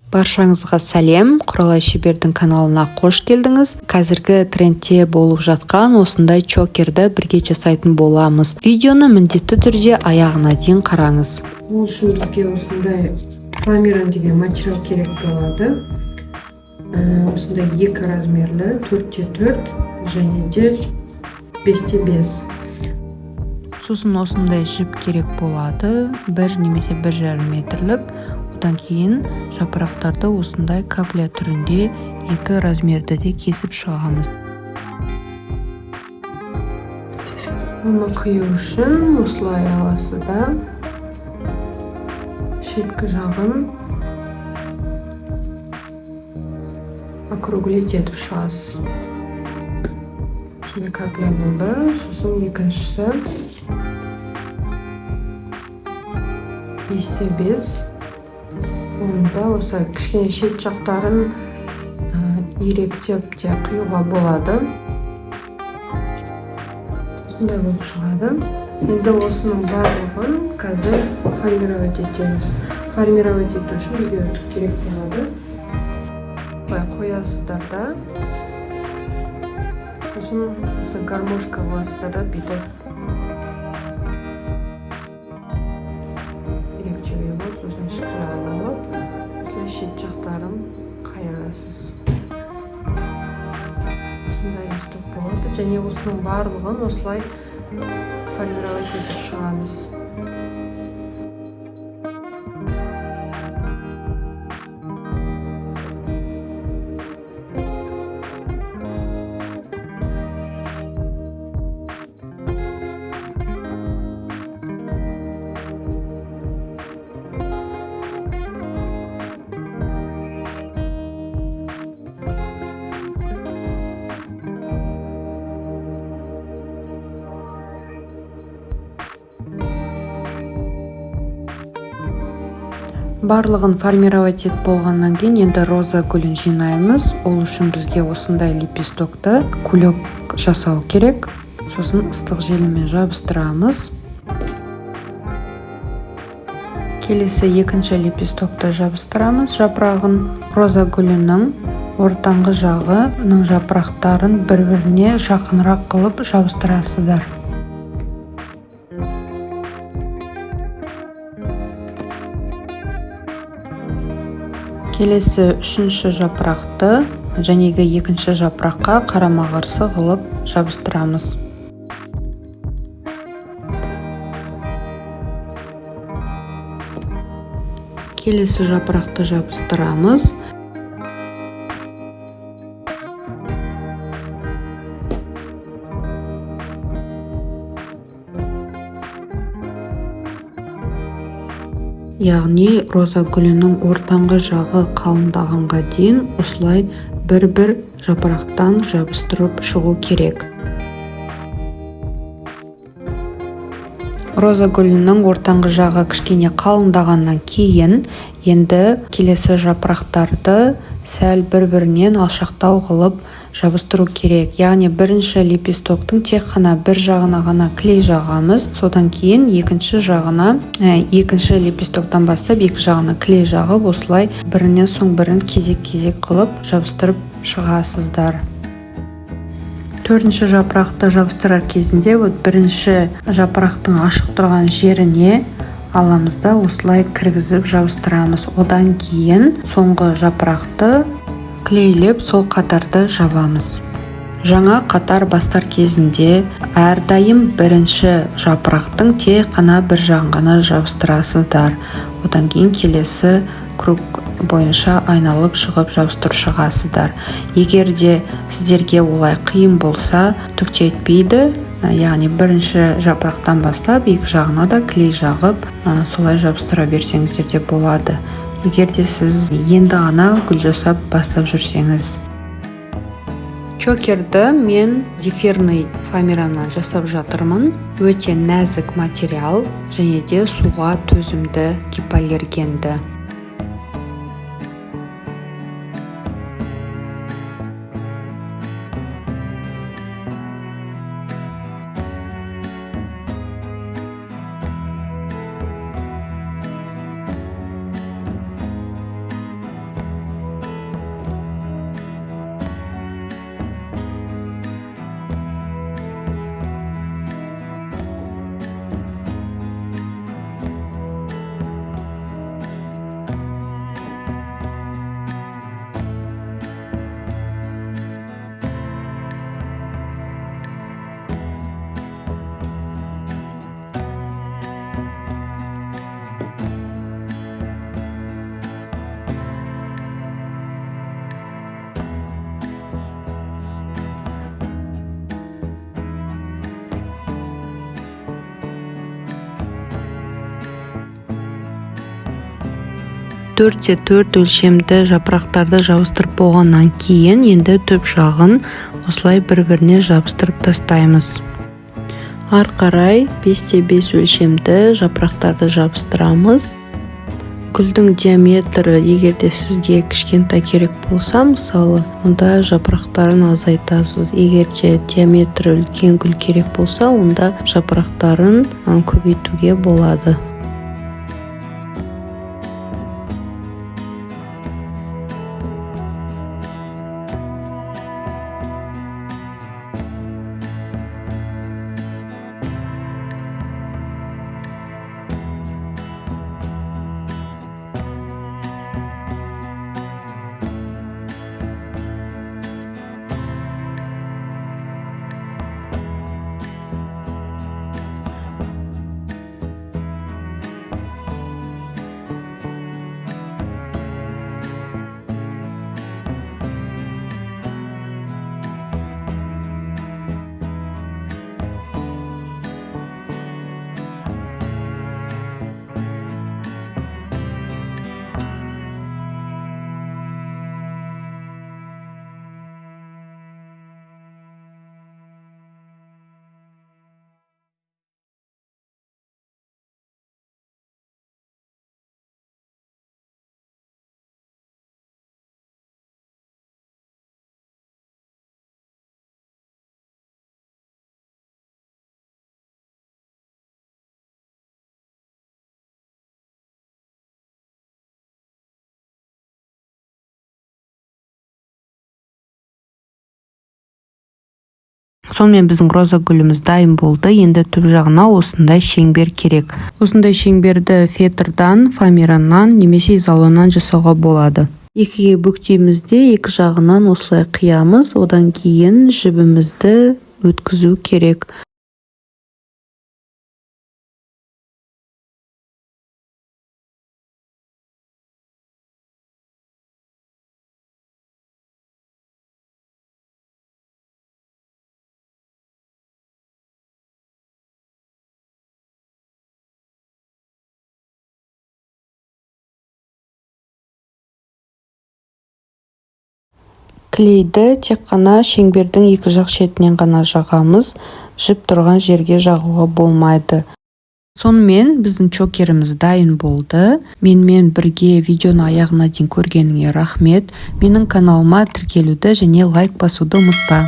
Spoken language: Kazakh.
Баршаңызға сәлем, Құралай Шебердің каналына қош келдіңіз. Қазіргі трендте болып жатқан осындай чокерді бірге жасайтын боламыз. Видеоны міндетті түрде аяғына дейін қараңыз. Ол үшін бізге осындай фоамиран деген материал керек болады. Осындай 2 размерлі 4x4 және де 5x5. Сосын осындай жіп керек болады, 1 немесе 1,5 метрлік. Одан кейін жапырақтарды осындай капля түрінде 2 размерді де кесіп шығамыз. Оны қию үшін осылай аласы да шеткі жағын округлить етіп шығасыз. Осындай капля болды, сосын екіншісі 5x5. Онда осы кішкене шет жақтарын иректеп те қиюға болады. Осындай болып шығады. Енді осының барлығын қазір формировать етеміз. Формировать ету үшін бізге үтік керек болады. Бұлай қоясыздар да. Сосын осы гармошка боласыздар да бүйтіп. Ирекчеге болып, сосын ішкі жағын алып, шет жақтарын қайырасыз. Осындай үстік болады. Және осының барлығын осылай формировать етіп шығамыз. Барлығын формировать етіп болғаннан кейін енді роза гүлін жинаймыз. Ол үшін бізге осындай лепестокты кулек жасау керек. Сосын ыстық желіммен жабыстырамыз. Келесі екінші лепестокты жабыстырамыз. Жапырағын роза гүлінің ортаңғы жағының жапырақтарын бір-біріне жақынырақ қылып жабыстырасыздар. Келесі үшінші жапырақты жәнегі екінші жапыраққа қарама-қарсы қылып жабыстырамыз. Келесі жапырақты жабыстырамыз. Яғни роза гүлінің ортаңғы жағы қалыңдағанға дейін осылай бір-бір жапырақтан жабыстырып шығу керек. Роза гүлінің ортаңғы жағы кішкене қалыңдағаннан кейін енді келесі жапырақтарды сәл бір-бірінен алшақтау қылып жабыстыру керек. Яғни бірінші лепестоктың тек қана бір жағына ғана клей жағамыз. Содан кейін екінші лепестоктан бастап екі жағына клей жағып, осылай бірінен соң бірін кезек-кезек қылып жабыстырып шығасыздар. Төртінші жапырақты жабыстырар кезінде бірінші жапырақтың ашық тұрған жеріне аламыз да осылай кіргізіп жабыстырамыз. Одан кейін соңғы жапырақты клейлеп сол қатарды жабамыз. Жаңа қатар бастар кезінде әрдайым бірінші жапырақтың тек қана бір жағын ғана жабыстырасыздар. Одан кейін келесі круг бойынша айналып шығып жабыстырып шығасыздар. Егер де сіздерге олай қиын болса, түк те етпейді. Яғни бірінші жапырақтан бастап екі жағына да клей жағып, солай жабыстыра берсеңіздер де болады. Егер де сіз енді ғана гүл жасап бастап жүрсеңіз. Чокерді мен зефирный фоамираннан жасап жатырмын. Өте нәзік материал және де суға төзімді гипоаллергенді. 4x4 өлшемді жапырақтарды жабыстырып болғаннан кейін енді төп жағын осылай бір-біріне жабыстырып тастаймыз. Ары қарай 5x5 өлшемді жапырақтарды жабыстырамыз. Гүлдің диаметрі егерде сізге кішкентай керек болса, мысалы, онда жапырақтарын азайтасыз. Егерде диаметрі үлкен гүл керек болса, онда жапырақтарын көбейтуге болады. Сонымен біздің роза гүліміз дайын болды. Енді түп жағына осындай шеңбер керек. Осындай шеңберді фетрдан, фоамираннан немесе изолоннан жасауға болады. Екіге бүктейміз де екі жағынан осылай қиямыз. Одан кейін жібімізді өткізу керек. Клейді тек қана шеңбердің екі жақ шетінен ғана жағамыз, жіп тұрған жерге жағуға болмайды. Сонымен біздің чокеріміз дайын болды. Менімен бірге видеоны аяғына дейін көргеніңе рахмет. Менің каналыма тіркелуді және лайк басуды ұмытпа.